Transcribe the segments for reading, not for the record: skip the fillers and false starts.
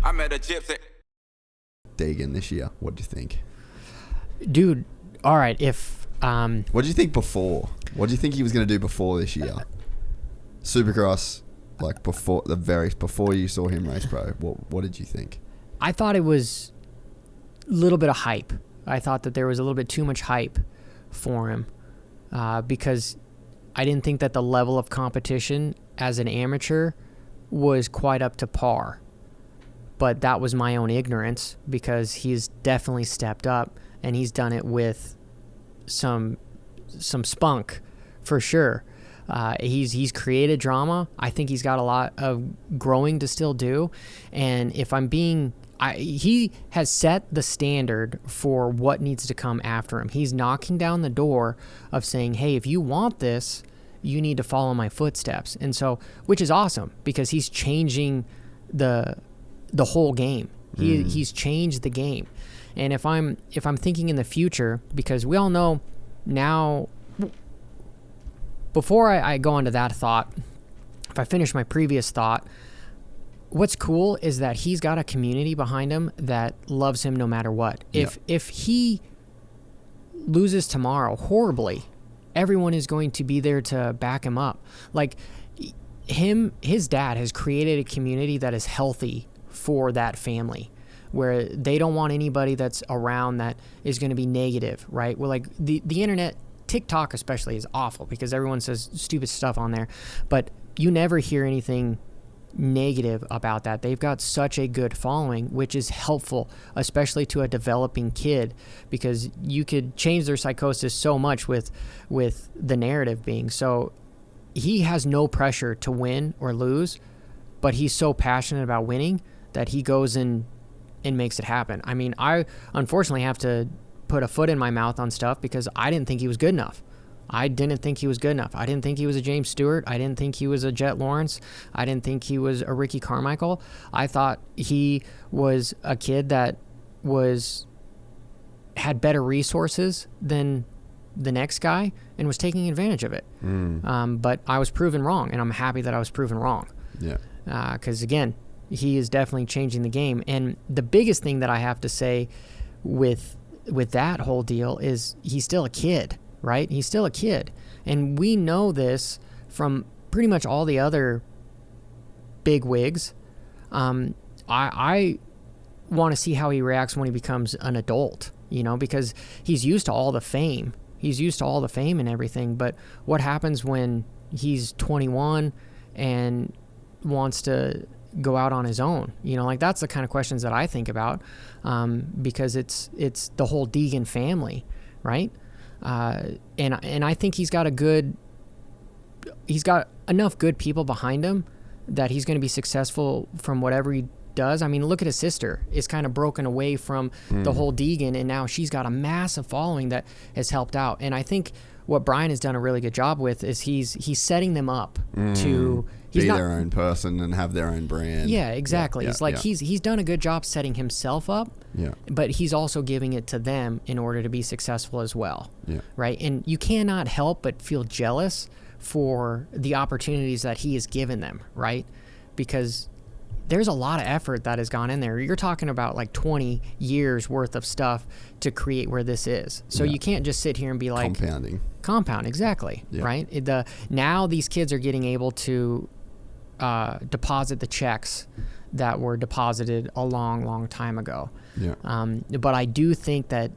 I met a Gypsy. Deegan this year, what do you think? Dude, all right, if what do you think before? What do you think he was going to do before this year? Supercross, like before you saw him race pro, what did you think? I thought it was a little bit of hype. I thought that there was a little bit too much hype for him because I didn't think that the level of competition as an amateur was quite up to par. But that was my own ignorance because he's definitely stepped up and he's done it with some spunk for sure. He's created drama. I think he's got a lot of growing to still do. And if I'm being... he has set the standard for what needs to come after him. He's knocking down the door of saying, hey, if you want this, you need to follow my footsteps. And so, which is awesome because he's changing the whole game. He's changed the game. And if I'm thinking in the future, because we all know now, before I go on to that thought, if I finish my previous thought, what's cool is that he's got a community behind him that loves him no matter what. If he loses tomorrow horribly, everyone is going to be there to back him up. Like his dad has created a community that is healthy for that family, where they don't want anybody that's around that is going to be negative, right? Well, like the internet, TikTok especially, is awful because everyone says stupid stuff on there, but you never hear anything negative about that. They've got such a good following, which is helpful, especially to a developing kid, because you could change their psychosis so much with the narrative being. So he has no pressure to win or lose, but he's so passionate about winning that he goes and makes it happen. I mean, I unfortunately have to put a foot in my mouth on stuff because I didn't think he was good enough. I didn't think he was good enough. I didn't think he was a James Stewart. I didn't think he was a Jet Lawrence. I didn't think he was a Ricky Carmichael. I thought he was a kid that had better resources than the next guy and was taking advantage of it. But I was proven wrong, and I'm happy that I was proven wrong. Yeah. Because, again, he is definitely changing the game. And the biggest thing that I have to say with that whole deal is he's still a kid, right? He's still a kid. And we know this from pretty much all the other big wigs. I want to see how he reacts when he becomes an adult, because he's used to all the fame. He's used to all the fame and everything. But what happens when he's 21 and wants to go out on his own? Like that's the kind of questions that I think about, because it's the whole Deegan family, right? And I think he's got enough good people behind him that he's going to be successful from whatever he does. I mean, look at his sister. Is kind of broken away from the whole Deegan, and now she's got a massive following that has helped out. And I think what Brian has done a really good job with is he's setting them up to be their own person and have their own brand. Yeah, exactly. He's done a good job setting himself up. Yeah. But he's also giving it to them in order to be successful as well. Yeah. Right? And you cannot help but feel jealous for the opportunities that he has given them, right? Because there's a lot of effort that has gone in there. You're talking about like 20 years worth of stuff to create where this is. So you can't just sit here and be like... Compound, exactly, right? Now these kids are getting able to deposit the checks that were deposited a long, long time ago. Yeah. But I do think that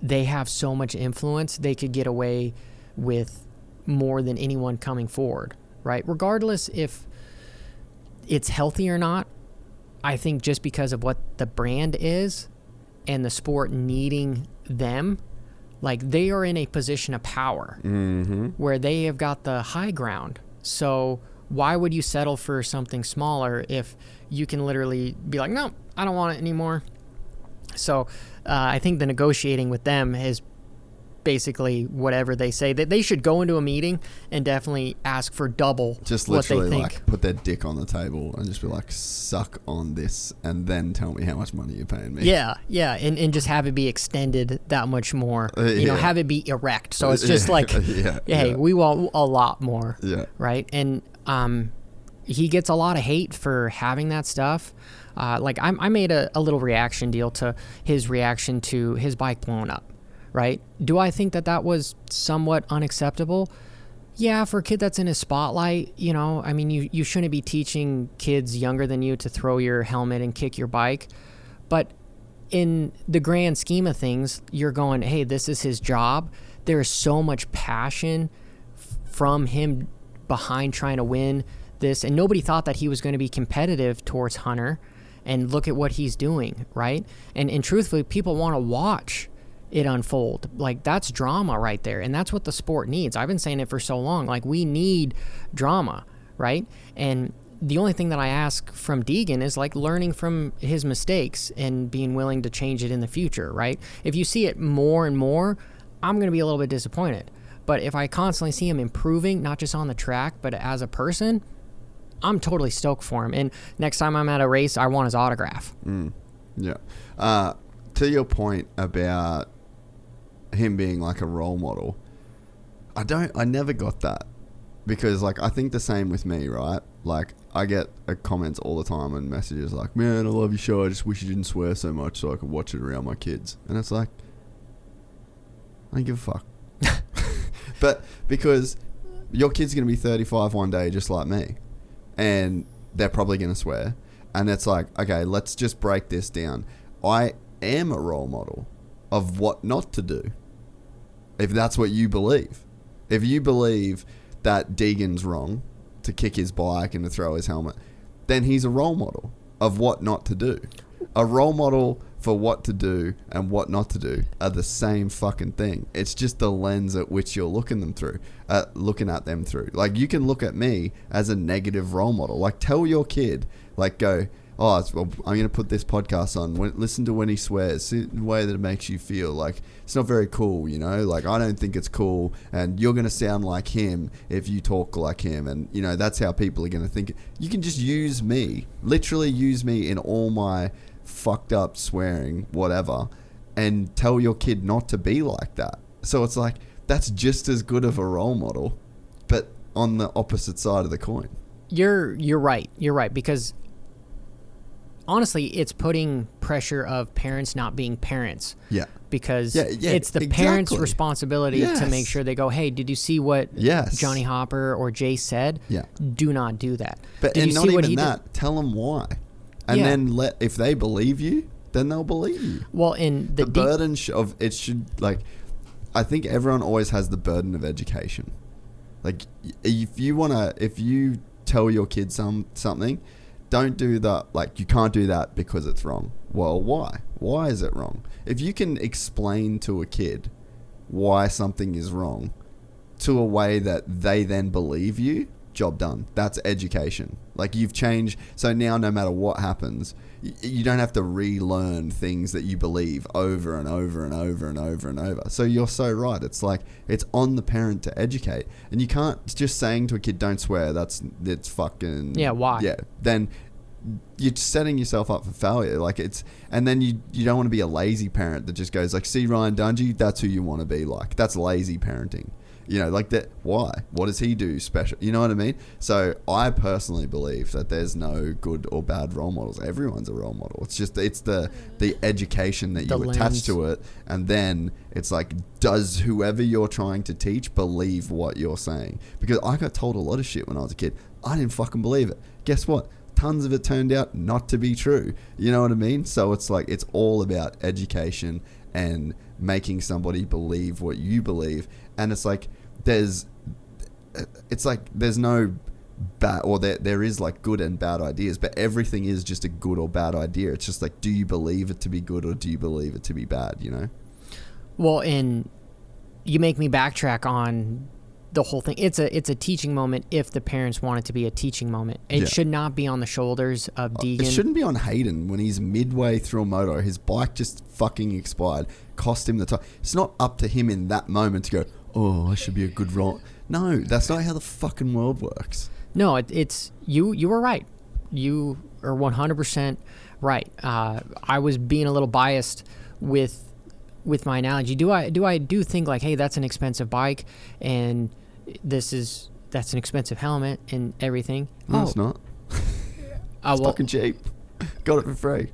they have so much influence, they could get away with more than anyone coming forward, right? Regardless if it's healthy or not, I think just because of what the brand is and the sport needing them, like they are in a position of power where they have got the high ground. So why would you settle for something smaller if you can literally be like, no, I don't want it anymore? So I think the negotiating with them is basically whatever they say. That they should go into a meeting and definitely ask for double just what they literally think. Like put their dick on the table and just be like, suck on this and then tell me how much money you're paying me. Yeah, and just have it be extended that much more. Have it be erect. So it's just like, hey, we want a lot more. Yeah. Right? And he gets a lot of hate for having that stuff. Like I made a little reaction deal to his reaction to his bike blowing up, right? Do I think that was somewhat unacceptable? Yeah, for a kid that's in a spotlight, you know, I mean, you shouldn't be teaching kids younger than you to throw your helmet and kick your bike. But in the grand scheme of things, you're going, hey, this is his job. There is so much passion from him behind trying to win this. And nobody thought that he was going to be competitive towards Hunter. And look at what he's doing, right? And truthfully, people want to watch it unfold. Like, that's drama right there, and that's what the sport needs. I've been saying it for so long. Like, we need drama, right? And the only thing that I ask from Deegan is like learning from his mistakes and being willing to change it in the future, right? If you see it more and more, I'm going to be a little bit disappointed. But if I constantly see him improving, not just on the track, but as a person, I'm totally stoked for him. And next time I'm at a race, I want his autograph. Yeah. To your point about him being like a role model, I never got that, because like I think the same with me, right? Like I get comments all the time and messages like, man, I love your show, I just wish you didn't swear so much so I could watch it around my kids. And it's like, I don't give a fuck. But because your kid's going to be 35 one day just like me, and they're probably going to swear, and it's like, okay, let's just break this down. I am a role model of what not to do, if that's what you believe. If you believe that Deegan's wrong to kick his bike and to throw his helmet, then he's a role model of what not to do. A role model for what to do and what not to do are the same fucking thing. It's just the lens at which you're looking at them through. Like, you can look at me as a negative role model. Like, tell your kid, like, go, oh, I'm going to put this podcast on. Listen to when he swears. See the way that it makes you feel. Like, it's not very cool, you know? Like, I don't think it's cool. And you're going to sound like him if you talk like him. And, you know, that's how people are going to think. You can just use me. Literally use me in all my fucked up swearing, whatever. And tell your kid not to be like that. So it's like, that's just as good of a role model, but on the opposite side of the coin. You're right. You're right. Because honestly, it's putting pressure of parents not being parents. Yeah. Because it's the parents' responsibility to make sure they go, hey, did you see what Johnny Hopper or Jay said? Yeah. Do not do that. But did and you not see even what he that. did? Tell them why. And then if they believe you, then they'll believe you. Well, in the burden of it should, like, I think everyone always has the burden of education. Like, if you tell your kid something, don't do that. Like, you can't do that because it's wrong. Well, why? Why is it wrong? If you can explain to a kid why something is wrong to a way that they then believe you, job done. That's education. Like, you've changed. So now no matter what happens, you don't have to relearn things that you believe over and over and over and over and over. So you're so right. It's like, it's on the parent to educate. And you can't just saying to a kid, don't swear. It's fucking... Yeah, why? Yeah. Then you're setting yourself up for failure. Like, it's... And then you don't want to be a lazy parent that just goes like, see Ryan Dungey? That's who you want to be like. That's lazy parenting. You know, like that. Why? What does he do special? You know what I mean? So I personally believe that there's no good or bad role models. Everyone's a role model. It's just, it's the education that you attach to it. And then it's like, does whoever you're trying to teach believe what you're saying? Because I got told a lot of shit when I was a kid. I didn't fucking believe it. Guess what? Tons of it turned out not to be true. You know what I mean? So it's like, it's all about education and making somebody believe what you believe. And it's like, there's no bad, or there is like good and bad ideas, but everything is just a good or bad idea. It's just like, do you believe it to be good or do you believe it to be bad, you know? Well, and you make me backtrack on the whole thing. It's a teaching moment if the parents want it to be a teaching moment. It should not be on the shoulders of Deegan. It shouldn't be on Hayden when he's midway through a moto. His bike just fucking expired, cost him the time. It's not up to him in that moment to go, oh, I should be a good role. No, that's not how the fucking world works. No, it's you were right. You are 100% right. I was being a little biased with my analogy. Do I think like, hey, that's an expensive bike and that's an expensive helmet and everything? No, it's not. It's fucking cheap. Got it for free.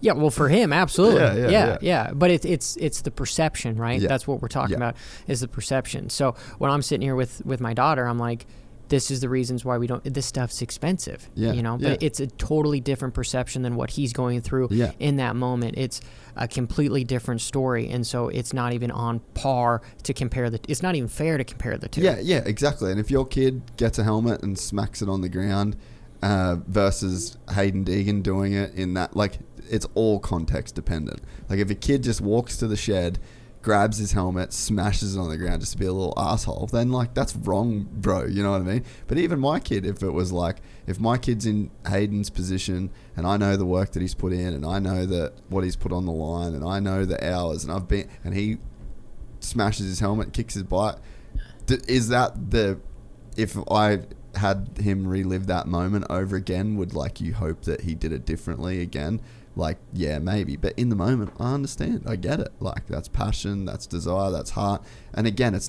Yeah, well, for him, absolutely. Yeah. But it's the perception, right? Yeah. That's what we're talking about, is the perception. So when I'm sitting here with my daughter, I'm like, this is the reasons why we don't, this stuff's expensive, but it's a totally different perception than what he's going through in that moment. It's a completely different story. And so it's not even on par to compare it's not even fair to compare the two. Yeah, exactly. And if your kid gets a helmet and smacks it on the ground versus Hayden Deegan doing it in that, like, it's all context dependent. Like, if a kid just walks to the shed, grabs his helmet, smashes it on the ground just to be a little asshole, then, like, that's wrong, bro. You know what I mean? But even my kid, if it was like, if my kid's in Hayden's position and I know the work that he's put in and I know that what he's put on the line and I know the hours and he smashes his helmet, kicks his bike, is that if I had him relive that moment over again, would, like, you hope that he did it differently again? Like, yeah, maybe. But in the moment, I understand. I get it. Like, that's passion, that's desire, that's heart. And again,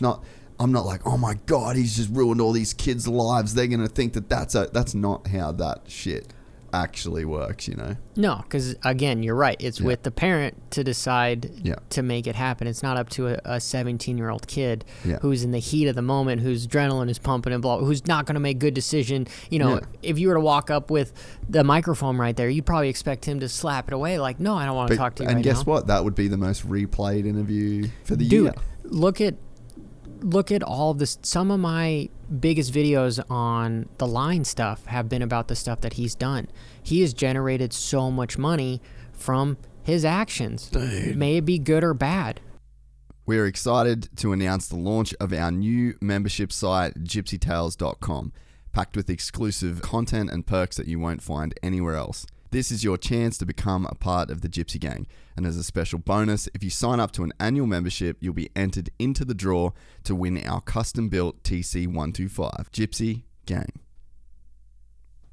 I'm not like, oh my God, he's just ruined all these kids' lives. They're going to think that's not how that shit actually works, you know? No, because again, you're right. It's with the parent to decide to make it happen. It's not up to a 17-year-old kid who's in the heat of the moment, whose adrenaline is pumping and blah, who's not going to make good decision. You know, if you were to walk up with the microphone right there, you'd probably expect him to slap it away. Like, no, I don't want to talk to you right now. And guess what? That would be the most replayed interview for the year. Dude, look at all of this. Some of my biggest videos on the line stuff have been about the stuff that he's done. He has generated so much money from his actions. Dude. May it be good or bad. We're excited to announce the launch of our new membership site, gypsytales.com, packed with exclusive content and perks that you won't find anywhere else. This is your chance to become a part of the Gypsy Gang. And as a special bonus, if you sign up to an annual membership, you'll be entered into the draw to win our custom-built TC125. Gypsy Gang.